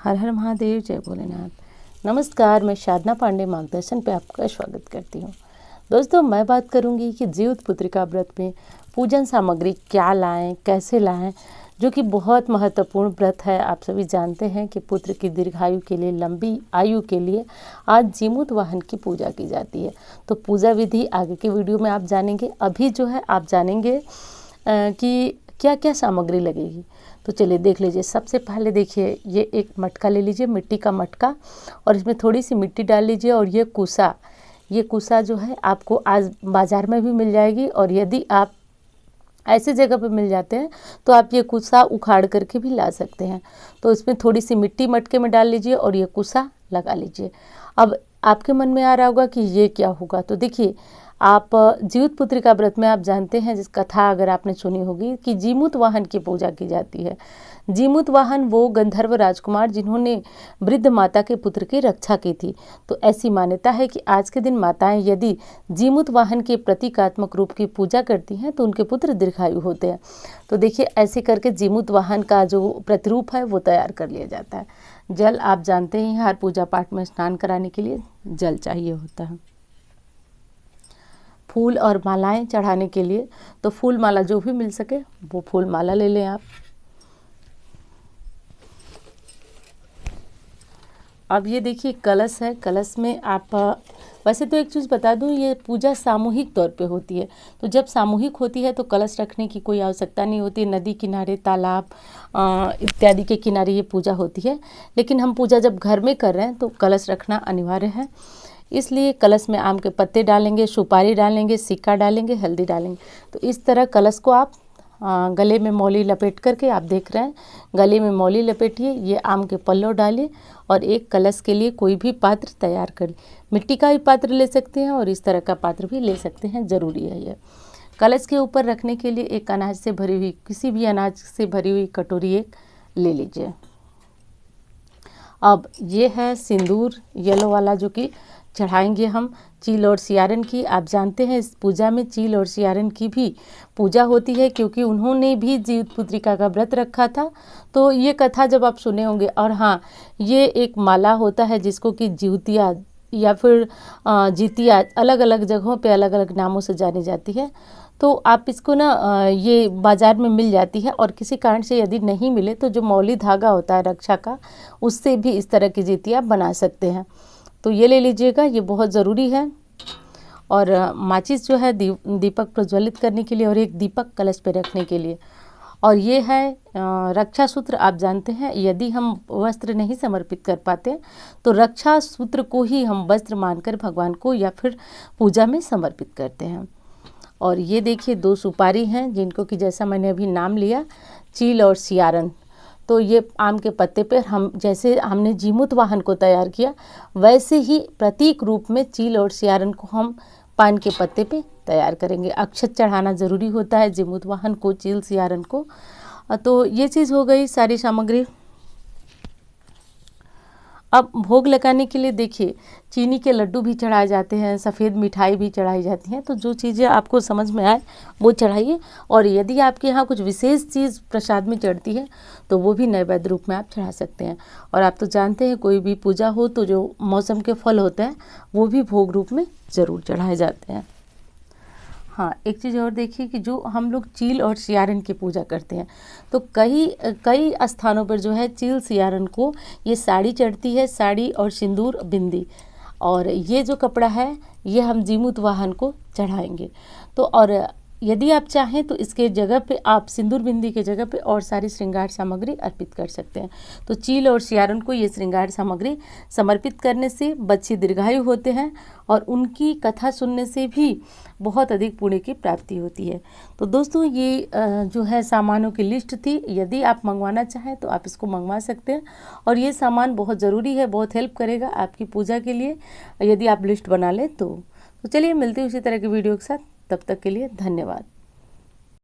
हर हर महादेव, जय भोलेनाथ। नमस्कार, मैं साधना पांडे मार्गदर्शन पे आपका स्वागत करती हूँ। दोस्तों, मैं बात करूँगी कि जीवित पुत्रिका व्रत में पूजन सामग्री क्या लाएं, कैसे लाएं, जो कि बहुत महत्वपूर्ण व्रत है। आप सभी जानते हैं कि पुत्र की दीर्घायु के लिए, लंबी आयु के लिए आज जीमूत वाहन की पूजा की जाती है। तो पूजा विधि आगे के वीडियो में आप जानेंगे। अभी जो है आप जानेंगे कि क्या क्या सामग्री लगेगी। तो चलिए देख लीजिए। सबसे पहले देखिए, ये एक मटका ले लीजिए, मिट्टी का मटका, और इसमें थोड़ी सी मिट्टी डाल लीजिए। और ये कुसा जो है आपको आज बाज़ार में भी मिल जाएगी, और यदि आप ऐसे जगह पे मिल जाते हैं तो आप ये कुसा उखाड़ करके भी ला सकते हैं। तो इसमें थोड़ी सी मिट्टी मटके में डाल लीजिए और ये कुसा लगा लीजिए। अब आपके मन में आ रहा होगा कि ये क्या होगा। तो देखिए, आप जीवित पुत्रिका व्रत में आप जानते हैं, जिस कथा अगर आपने सुनी होगी कि जीमूत वाहन की पूजा की जाती है। जीमूत वाहन वो गंधर्व राजकुमार जिन्होंने वृद्ध माता के पुत्र की रक्षा की थी। तो ऐसी मान्यता है कि आज के दिन माताएं यदि जीमूत वाहन के प्रतीकात्मक रूप की पूजा करती हैं तो उनके पुत्र दीर्घायु होते हैं। तो देखिए, ऐसे करके जीमूत वाहन का जो प्रतिरूप है वो तैयार कर लिया जाता है। जल आप जानते ही हर पूजा पाठ में स्नान कराने के लिए जल चाहिए होता है। फूल और मालाएं चढ़ाने के लिए तो फूल माला जो भी मिल सके वो फूल माला ले लें आप। अब ये देखिए कलश है। कलश में आप वैसे तो एक चीज़ बता दूं, ये पूजा सामूहिक तौर पे होती है। तो जब सामूहिक होती है तो कलश रखने की कोई आवश्यकता नहीं होती। नदी किनारे, तालाब इत्यादि के किनारे ये पूजा होती है। लेकिन हम पूजा जब घर में कर रहे हैं तो कलश रखना अनिवार्य है। इसलिए कलश में आम के पत्ते डालेंगे, सुपारी डालेंगे, सिक्का डालेंगे, हल्दी डालेंगे। तो इस तरह कलश को आप गले में मौली लपेट करके, आप देख रहे हैं, गले में मौली लपेटिए, ये आम के पल्लो डालिए और एक कलश के लिए कोई भी पात्र तैयार कर। मिट्टी का भी पात्र ले सकते हैं और इस तरह का पात्र भी ले सकते हैं, ज़रूरी है ये। कलश के ऊपर रखने के लिए एक अनाज से भरी हुई, किसी भी अनाज से भरी हुई कटोरी एक ले लीजिए। अब ये है सिंदूर येलो वाला, जो कि चढ़ाएंगे हम चील और सियारन की। आप जानते हैं इस पूजा में चील और सियारन की भी पूजा होती है, क्योंकि उन्होंने भी जीवित पुत्रिका का व्रत रखा था। तो ये कथा जब आप सुने होंगे। और हाँ, ये एक माला होता है जिसको कि जीवतिया या फिर जितिया, अलग अलग जगहों पे अलग अलग नामों से जानी जाती है। तो आप इसको ना ये बाज़ार में मिल जाती है, और किसी कारण से यदि नहीं मिले तो जो मौली धागा होता है रक्षा का, उससे भी इस तरह की जितिया बना सकते हैं। तो ये ले लीजिएगा, ये बहुत ज़रूरी है। और माचिस जो है दीपक प्रज्वलित करने के लिए, और एक दीपक कलश पे रखने के लिए। और ये है रक्षा सूत्र। आप जानते हैं यदि हम वस्त्र नहीं समर्पित कर पाते तो रक्षा सूत्र को ही हम वस्त्र मानकर भगवान को या फिर पूजा में समर्पित करते हैं। और ये देखिए 2 सुपारी हैं, जिनको कि जैसा मैंने अभी नाम लिया, चील और सियारन। तो ये आम के पत्ते पर हम, जैसे हमने जीमूत वाहन को तैयार किया, वैसे ही प्रतीक रूप में चील और सियारन को हम पान के पत्ते पे तैयार करेंगे। अक्षत चढ़ाना ज़रूरी होता है जीमूत वाहन को, चील सियारन को। तो ये चीज़ हो गई सारी सामग्री। अब भोग लगाने के लिए देखिए, चीनी के लड्डू भी चढ़ाए जाते हैं, सफ़ेद मिठाई भी चढ़ाई जाती हैं। तो जो चीज़ें आपको समझ में आए वो चढ़ाइए। और यदि आपके यहाँ कुछ विशेष चीज़ प्रसाद में चढ़ती है तो वो भी नैवेद्य रूप में आप चढ़ा सकते हैं। और आप तो जानते हैं कोई भी पूजा हो तो जो मौसम के फल होते हैं वो भी भोग रूप में ज़रूर चढ़ाए जाते हैं। हाँ, एक चीज़ और देखिए कि जो हम लोग चील और सियारन की पूजा करते हैं तो कई स्थानों पर जो है चील सियारन को ये साड़ी चढ़ती है, साड़ी और सिंदूर बिंदी। और ये जो कपड़ा है ये हम जीमूत वाहन को चढ़ाएंगे। तो और यदि आप चाहें तो इसके जगह पे आप सिंदूर बिंदी के जगह पे और सारी श्रृंगार सामग्री अर्पित कर सकते हैं। तो चील और सियारन को ये श्रृंगार सामग्री समर्पित करने से बच्चे दीर्घायु होते हैं, और उनकी कथा सुनने से भी बहुत अधिक पुण्य की प्राप्ति होती है। तो दोस्तों, ये जो है सामानों की लिस्ट थी। यदि आप मंगवाना चाहें तो आप इसको मंगवा सकते हैं। और ये सामान बहुत ज़रूरी है, बहुत हेल्प करेगा आपकी पूजा के लिए यदि आप लिस्ट बना लें तो। चलिए मिलते हैं उसी तरह की वीडियो के साथ। तब तक के लिए धन्यवाद।